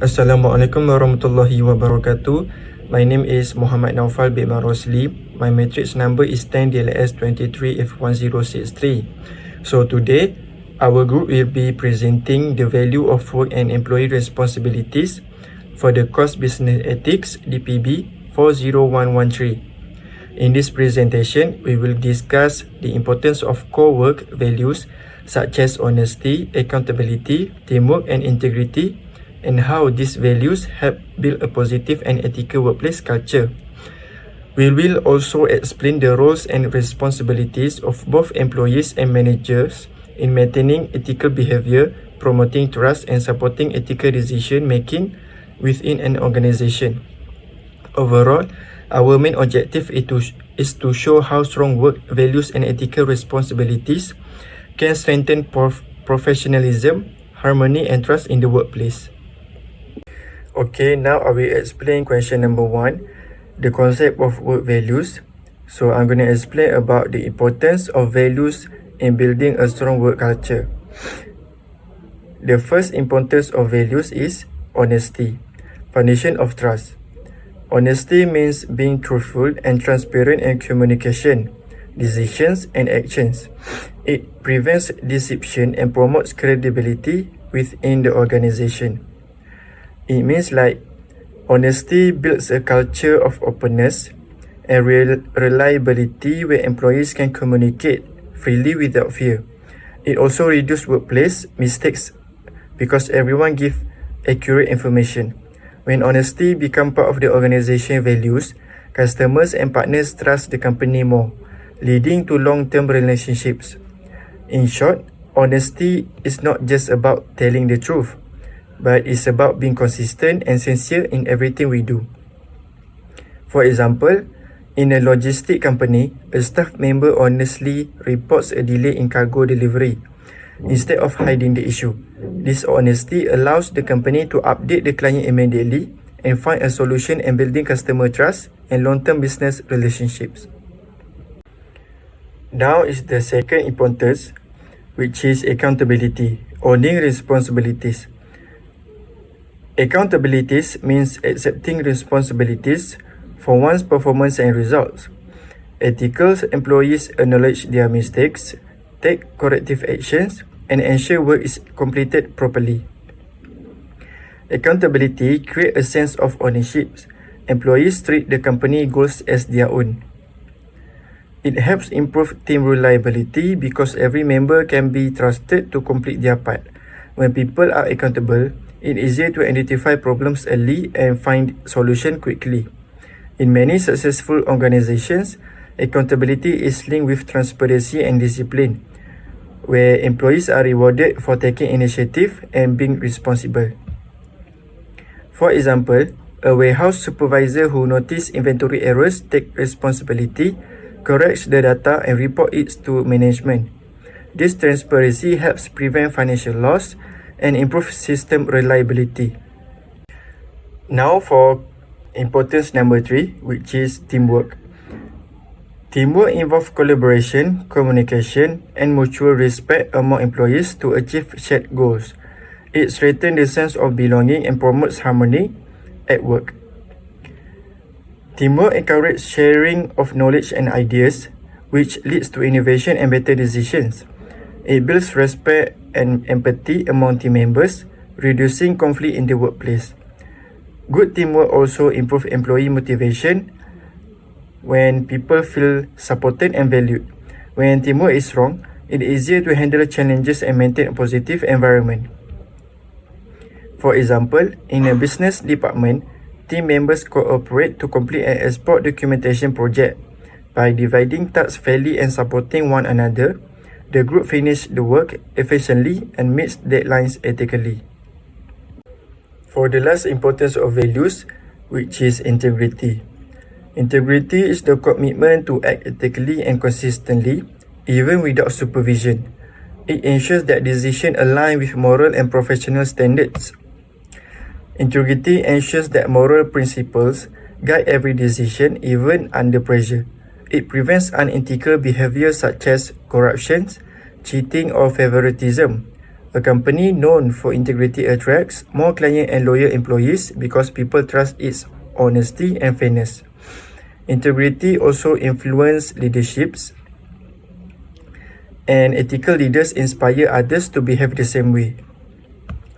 Assalamualaikum warahmatullahi wabarakatuh. My name is Muhammad Naufal bin Marosli. My matrix number is 10DLS23F1063. So today, our group will be presenting the value of work and employee responsibilities for the course Business Ethics DPB40113. In this presentation, we will discuss the importance of core work values such as honesty, accountability, teamwork and integrity, and how these values help build a positive and ethical workplace culture. We will also explain the roles and responsibilities of both employees and managers in maintaining ethical behavior, promoting trust, and supporting ethical decision-making within an organization. Overall, our main objective is to show how strong work values and ethical responsibilities can strengthen professionalism, harmony, and trust in the workplace. Okay, now I will explain question number 1, the concept of work values. So I'm going to explain about the importance of values in building a strong work culture. The first importance of values is honesty, foundation of trust. Honesty means being truthful and transparent in communication, decisions, and actions. It prevents deception and promotes credibility within the organization. It means like honesty builds a culture of openness and reliability where employees can communicate freely without fear. It also reduces workplace mistakes because everyone gives accurate information. When honesty becomes part of the organization values, customers and partners trust the company more, leading to long-term relationships. In short, honesty is not just about telling the truth, but it's about being consistent and sincere in everything we do. For example, in a logistic company, a staff member honestly reports a delay in cargo delivery instead of hiding the issue. This honesty allows the company to update the client immediately and find a solution in building customer trust and long-term business relationships. Now is the second importance, which is accountability, owning responsibilities. Accountabilities means accepting responsibilities for one's performance and results. Ethical employees acknowledge their mistakes, take corrective actions, and ensure work is completed properly. Accountability creates a sense of ownership. Employees treat the company goals as their own. It helps improve team reliability because every member can be trusted to complete their part. When people are accountable, it's easier to identify problems early and find solutions quickly. In many successful organizations, accountability is linked with transparency and discipline, where employees are rewarded for taking initiative and being responsible. For example, a warehouse supervisor who notices inventory errors takes responsibility, corrects the data, and reports it to management. This transparency helps prevent financial loss and improve system reliability. Now for importance number 3, which is teamwork. Teamwork involves collaboration, communication, and mutual respect among employees to achieve shared goals. It strengthens the sense of belonging and promotes harmony at work. Teamwork encourages sharing of knowledge and ideas, which leads to innovation and better decisions. It builds respect and empathy among team members, reducing conflict in the workplace. Good teamwork also improves employee motivation when people feel supported and valued. When teamwork is strong, it is easier to handle challenges and maintain a positive environment. For example, in a business department, team members cooperate to complete an export documentation project. By dividing tasks fairly and supporting one another, the group finishes the work efficiently and meets deadlines ethically. For the last importance of values, which is integrity. Integrity is the commitment to act ethically and consistently, even without supervision. It ensures that decisions align with moral and professional standards. Integrity ensures that moral principles guide every decision, even under pressure. It prevents unethical behavior such as corruption, cheating, or favoritism, A company known for integrity attracts more client and loyal employees because people trust its honesty and fairness. Integrity also influences leaderships, and ethical leaders inspire others to behave the same way.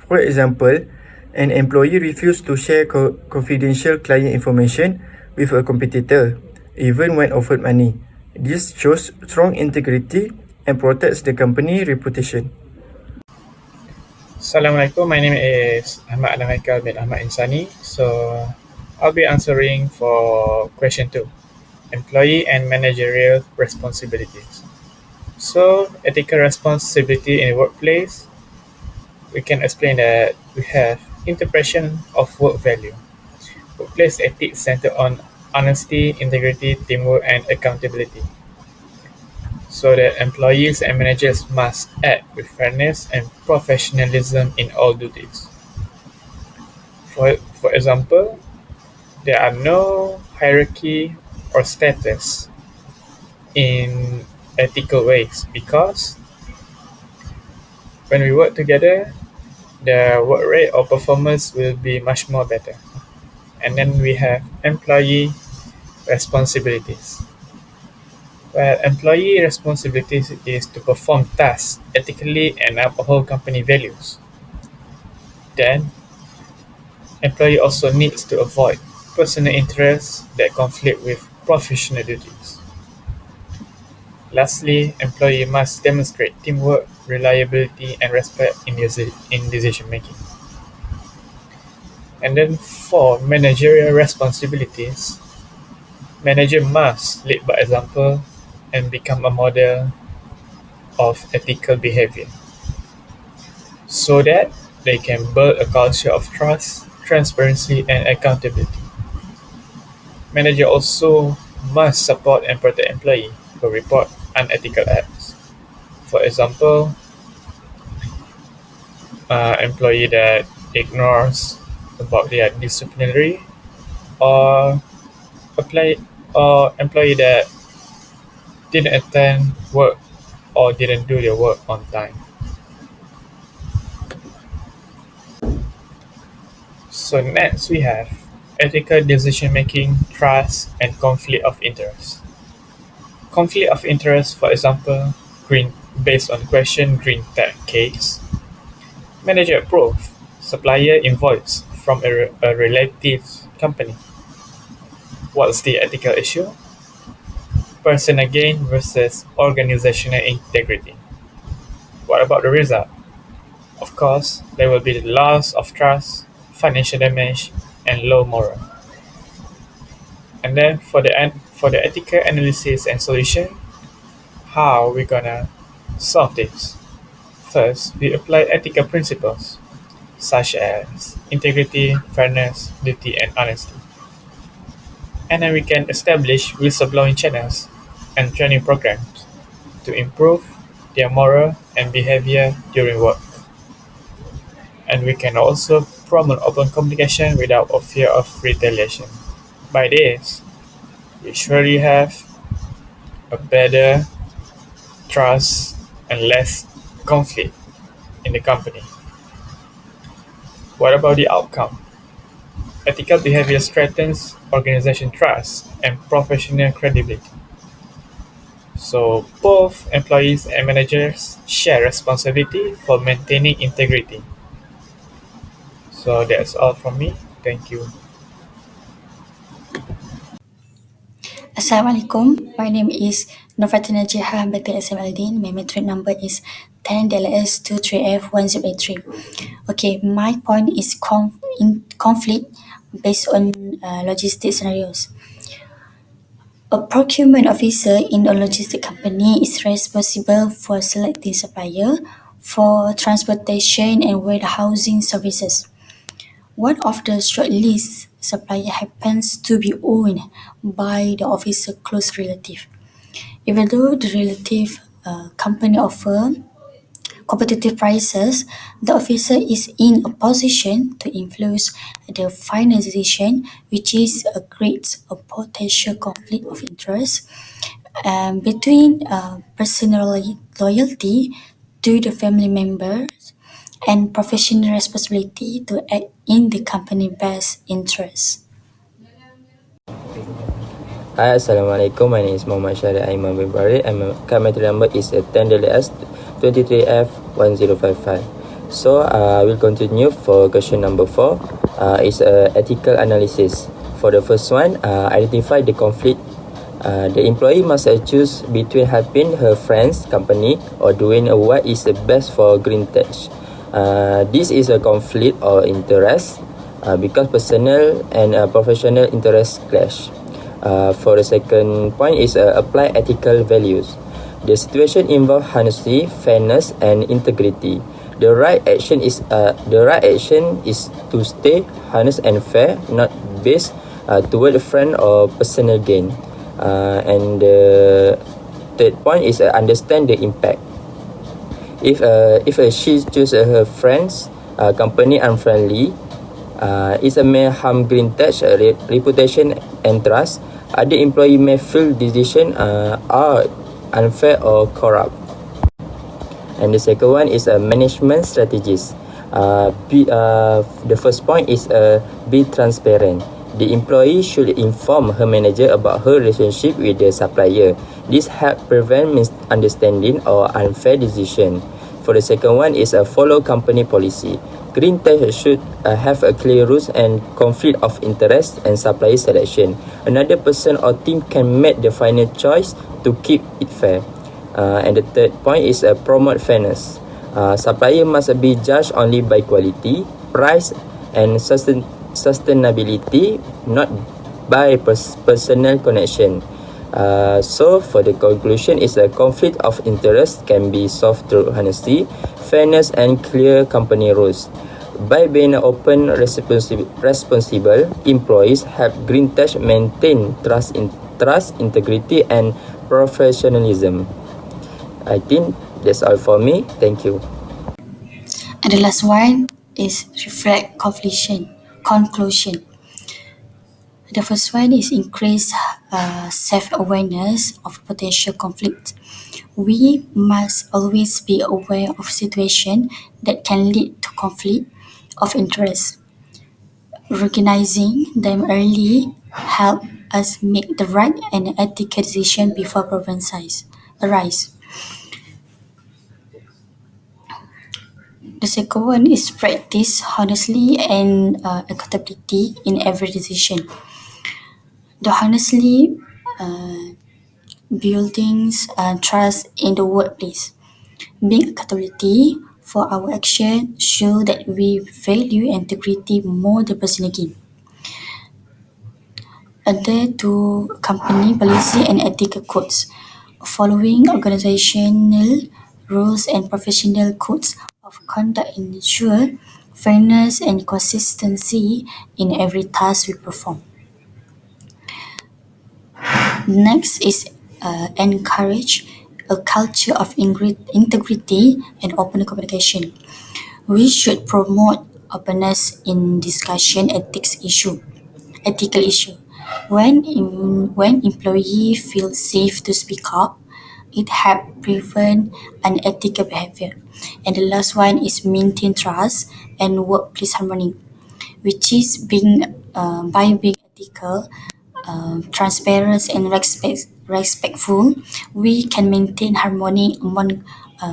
For example, an employee refused to share confidential client information with a competitor, even when offered money. This shows strong integrity and protects the company reputation. Assalamualaikum, my name is Ahmad Alam Haikal bin Ahmad Insani. So I'll be answering for question 2, employee and managerial responsibilities. So ethical responsibility in the workplace, we can explain that we have interpretation of work value. Workplace ethics center on honesty, integrity, teamwork, and accountability. So that employees and managers must act with fairness and professionalism in all duties. For example, there are no hierarchy or status in ethical ways because when we work together, the work rate or performance will be much more better. And then we have employee responsibilities. Well, employee responsibilities is to perform tasks ethically and uphold company values. Then, employee also needs to avoid personal interests that conflict with professional duties. Lastly, employee must demonstrate teamwork, reliability, and respect in decision making. And then for managerial responsibilities, manager must lead by example and become a model of ethical behavior so that they can build a culture of trust, transparency, and accountability. Manager also must support and protect employees who report unethical acts. For example, employee that ignores about their disciplinary or apply or employee that didn't attend work or didn't do their work on time. So next we have ethical decision making, trust, and conflict of interest. Conflict of interest, for example, green based on question green tag case. Manager approve supplier invoice from a relative company. What's the ethical issue? Personal gain versus organizational integrity. What about the result? Of course, there will be the loss of trust, financial damage, and low moral. And then for the ethical analysis and solution, how we gonna solve this? First, we apply ethical principles such as integrity, fairness, duty, and honesty. And then we can establish whistleblowing channels and training programs to improve their moral and behavior during work. And we can also promote open communication without a fear of retaliation. By this, we surely have a better trust and less conflict in the company. What about the outcome? Ethical behavior strengthens organization trust and professional credibility. So both employees and managers share responsibility for maintaining integrity. So that's all from me. Thank you. Assalamualaikum. My name is Novatina Jiha Bekir SMLD. My metric number is 10LS23F1083. Okay, my point is in conflict based on logistic scenarios. A procurement officer in a logistic company is responsible for selecting supplier for transportation and warehousing services. One of the shortlist supplier happens to be owned by the officer's close relative. Even though the relative company offer competitive prices, the officer is in a position to influence the final decision, which is a great potential conflict of interest between personal loyalty to the family members, and professional responsibility to act in the company's best interest. Hi, Assalamualaikum. My name is Muhammad Syarif Aiman bin Barid and my matter number is 10-23F23F1055. So, we'll continue for question number 4. It's ethical analysis. For the first one, identify the conflict. The employee must choose between helping her friend's company or doing what is the best for green tech. This is a conflict of interest because personal and professional interests clash. For the second point is apply ethical values. The situation involves honesty, fairness, and integrity. The right action is to stay honest and fair, not based toward a friend or personal gain. And the third point is understand the impact. If she chooses her friend's company unfriendly, it may harm green tech reputation and trust. Other employee may feel decisions are unfair or corrupt. And the second one is management strategies. The first point is be transparent. The employee should inform her manager about her relationship with the supplier. This helps prevent misunderstanding or unfair decision. For the second one is follow company policy. Green tech should have a clear rules and conflict of interest and supplier selection. Another person or team can make the final choice to keep it fair. And the third point is promote fairness. Supplier must be judged only by quality, price, and sustainability, not by personal connection. So for the conclusion is a conflict of interest can be solved through honesty, fairness, and clear company rules. By being open, responsible, employees help green tech maintain trust, integrity, and professionalism. I think that's all for me. Thank you. And the last one is reflect conclusion. The first one is increase self-awareness of potential conflict. We must always be aware of situations that can lead to conflict of interest. Recognizing them early help us make the right and ethical decision before problems arise. The second one is practice honestly and accountability in every decision. The honestly buildings trust in the workplace. Being accountability for our action show that we value integrity more than personal gain. Adhere to company policy and ethical codes. Following organizational rules and professional codes of conduct ensure fairness and consistency in every task we perform. Next is encourage a culture of integrity and open communication. We should promote openness in discussion ethical issue. When employee feel safe to speak up, it help prevent unethical behavior. And the last one is maintain trust and workplace harmony, which is by being ethical, transparent, and respectful, we can maintain harmony among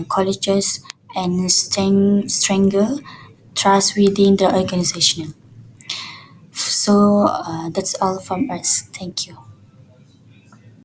colleges and strengthen trust within the organization. So that's all from us. Thank you.